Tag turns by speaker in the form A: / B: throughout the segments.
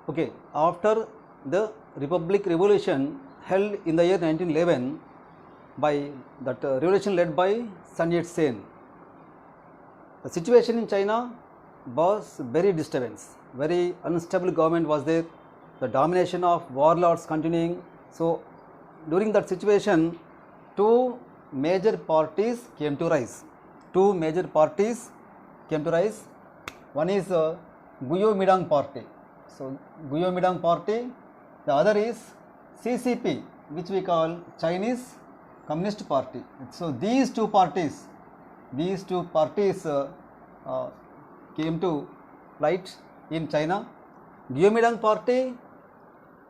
A: Okay, after the Republic Revolution held in the year 1911 by that revolution led by Sun Yat-sen, the situation in China was very disturbance, very unstable government was there, the domination of warlords continuing. So, during that situation, two major parties came to rise. Two major parties came to rise. One is Guomindang party. So, Guomindang party, the other is CCP, which we call Chinese Communist Party. So, these two parties came to light in China. Guomindang party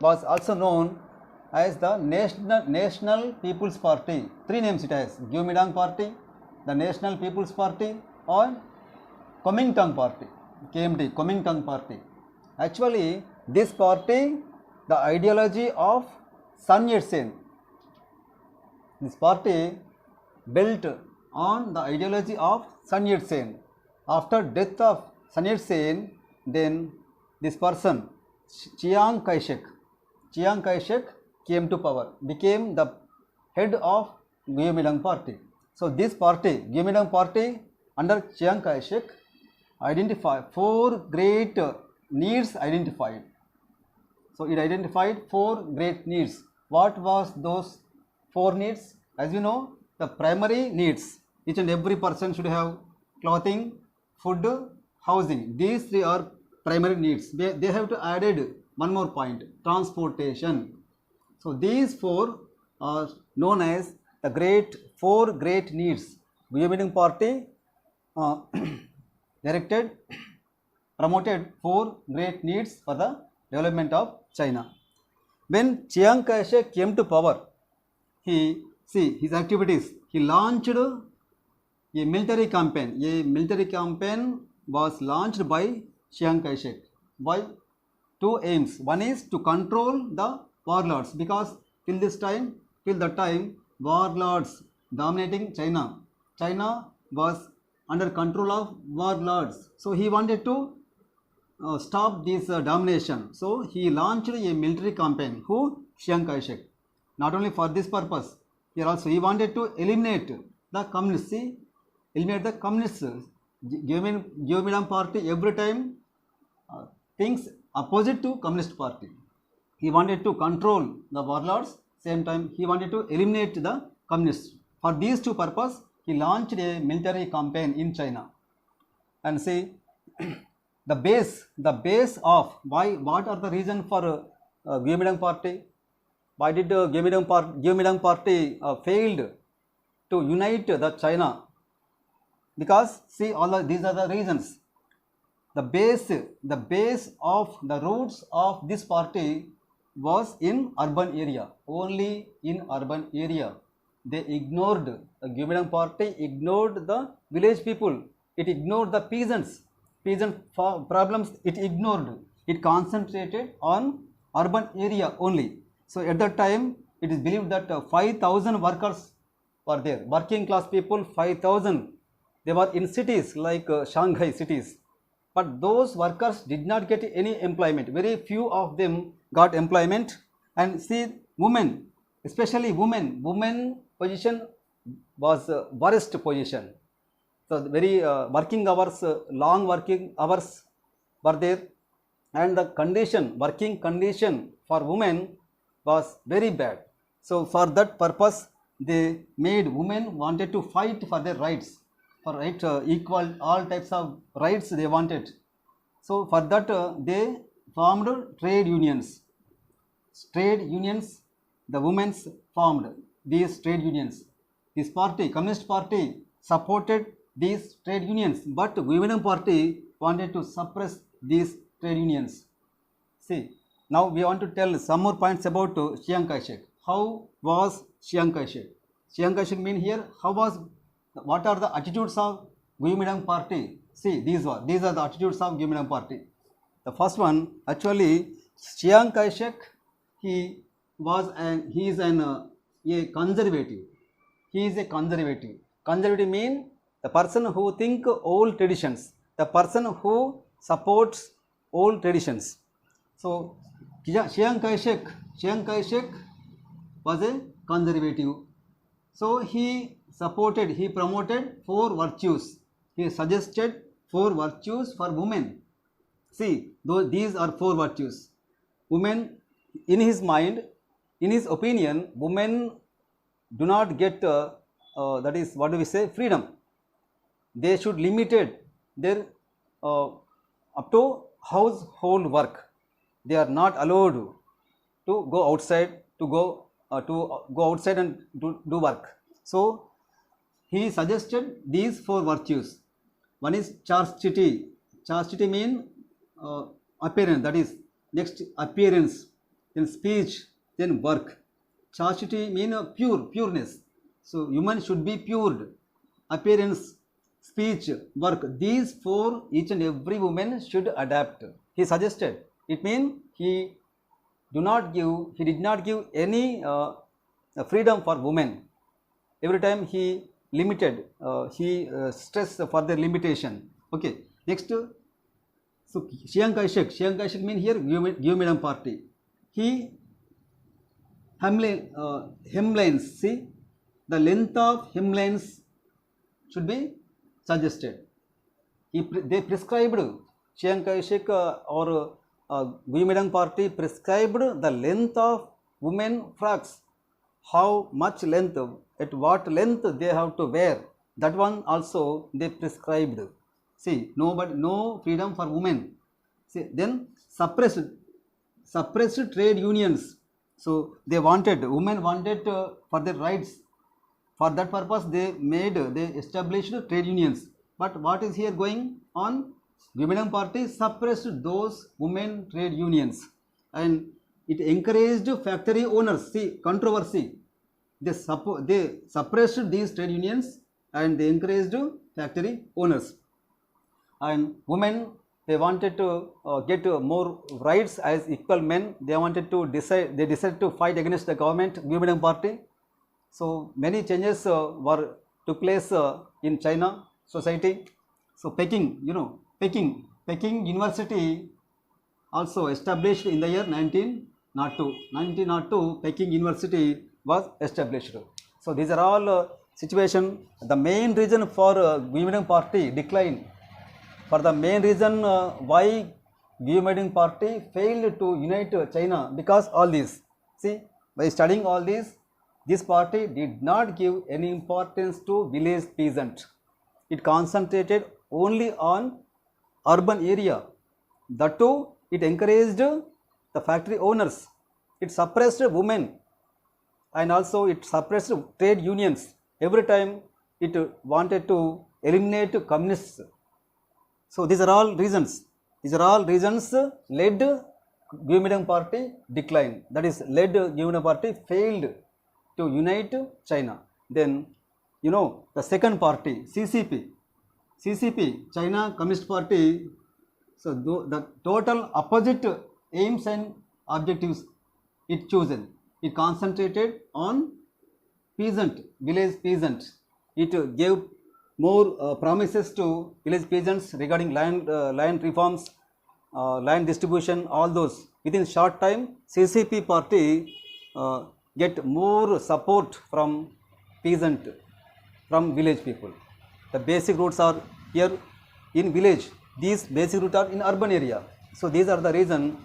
A: was also known as the National People's Party. Three names it has: Guomindang party, the National People's Party, or Kuomintang party, KMT, Kuomintang party. Actually, this party, the ideology of Sun Yat-sen, this party built on the ideology of Sun Yat-sen. After death of Sun Yat-sen, then this person, Chiang Kai-shek came to power, became the head of Guomindang party. So, this party, Guomindang party under Chiang Kai-shek, identified four great needs identified. So, it identified four great needs. What was those four needs? As you know, the primary needs, each and every person should have clothing, food, housing. These three are primary needs. They have to added one more point, transportation. So, these four are known as the four great needs. Guomindang party promoted four great needs for the development of China. When Chiang Kai-shek came to power, his activities, he launched a military campaign. A military campaign was launched by Chiang Kai-shek by two aims. One is to control the warlords, because till that time warlords dominating China. China was under control of warlords. So, he wanted to stop this domination. So, he launched a military campaign. Who? Chiang Kai-shek. Not only for this purpose, here also he wanted to eliminate the communists. Eliminate the communists. Guomindang party every time thinks opposite to Communist party. He wanted to control the warlords, same time he wanted to eliminate the communists. For these two purposes, he launched a military campaign in China. And see, the base of what are the reason for Guomindang party? Why did Guomindang party failed to unite the China? Because see, these are the reasons. The base of the roots of this party was in urban area, only in urban area. They ignored, the Guomindang party ignored the village people, it ignored the peasant problems, it ignored, it concentrated on urban area only. So, at that time it is believed that 5,000 workers were there, working class people 5,000, they were in cities like Shanghai cities. But those workers did not get any employment, very few of them got employment. And see, women, especially women position was worst position. So, very working hours, long working hours were there, and the working condition for women was very bad. So, for that purpose, they made women wanted to fight for their rights, for equal, all types of rights they wanted. So, for that they formed trade unions. The women formed these trade unions. This party, Communist party, supported these trade unions, but Guomindang party wanted to suppress these trade unions. See, now we want to tell some more points about Chiang Kai-shek. How was Chiang Kai-shek? Chiang Kai-shek mean here, what are the attitudes of Guomindang party? See, these are the attitudes of Guomindang party. The first one, actually, Chiang Kai-shek, he is a conservative. He is a conservative. Conservative mean the person who think old traditions, the person who supports old traditions. So Chiang Kai-shek was a conservative. So he promoted 4 virtues. He suggested 4 virtues for women. See, these are 4 virtues. Women, in his mind, in his opinion, women do not get, that is, what do we say, freedom. They should limited their up to household work. They are not allowed to go outside to go outside and do work. So he suggested these 4 virtues. One is chastity. Chastity means appearance, that is, next appearance, then speech, then work. Chastity means pureness. So human should be pure. Appearance, speech, work. These 4 each and every woman should adapt. He suggested. It means he did not give any freedom for women. Every time he limited, he stressed for their limitation. Okay. Next, so Chiang Kai-shek means here Guomindang party. He hemlines, see, the length of hemlines should be suggested. They prescribed, Chiang Kai-shek or Guomindang party prescribed the length of women frocks, how much length, at what length they have to wear. That one also they prescribed. See, no freedom for women. See, then suppressed trade unions. So women wanted for their rights. For that purpose, they established trade unions. But what is here going on? Guomindang party suppressed those women trade unions, and it encouraged factory owners. See, controversy. They suppressed these trade unions and they encouraged factory owners. And women, they wanted to get more rights as equal men. They decided to fight against the government, Guomindang party. So many changes took place in China society. So Peking University also established in the year 1902. 1902, Peking University was established. So these are all situation. The main reason for Guomindang party decline, for the main reason why Guomindang party failed to unite China, because all this. See, by studying all this party did not give any importance to village peasant. It concentrated only on urban area. That too, it encouraged the factory owners. It suppressed women, and also it suppressed trade unions. Every time it wanted to eliminate communists. So these are all reasons. Led Guomindang party decline. That is, led Guomindang party failed to unite China. Then, the second party, CCP, China Communist Party. So the total opposite aims and objectives it chosen. It concentrated on village peasants. It gave more promises to village peasants regarding land reforms, land distribution, all those. Within short time, CCP party get more support from village people. The basic routes are here in village. These basic routes are in urban area. So these are the reason.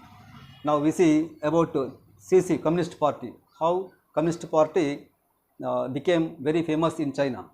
A: Now we see about CC, Communist Party, how Communist Party became very famous in China.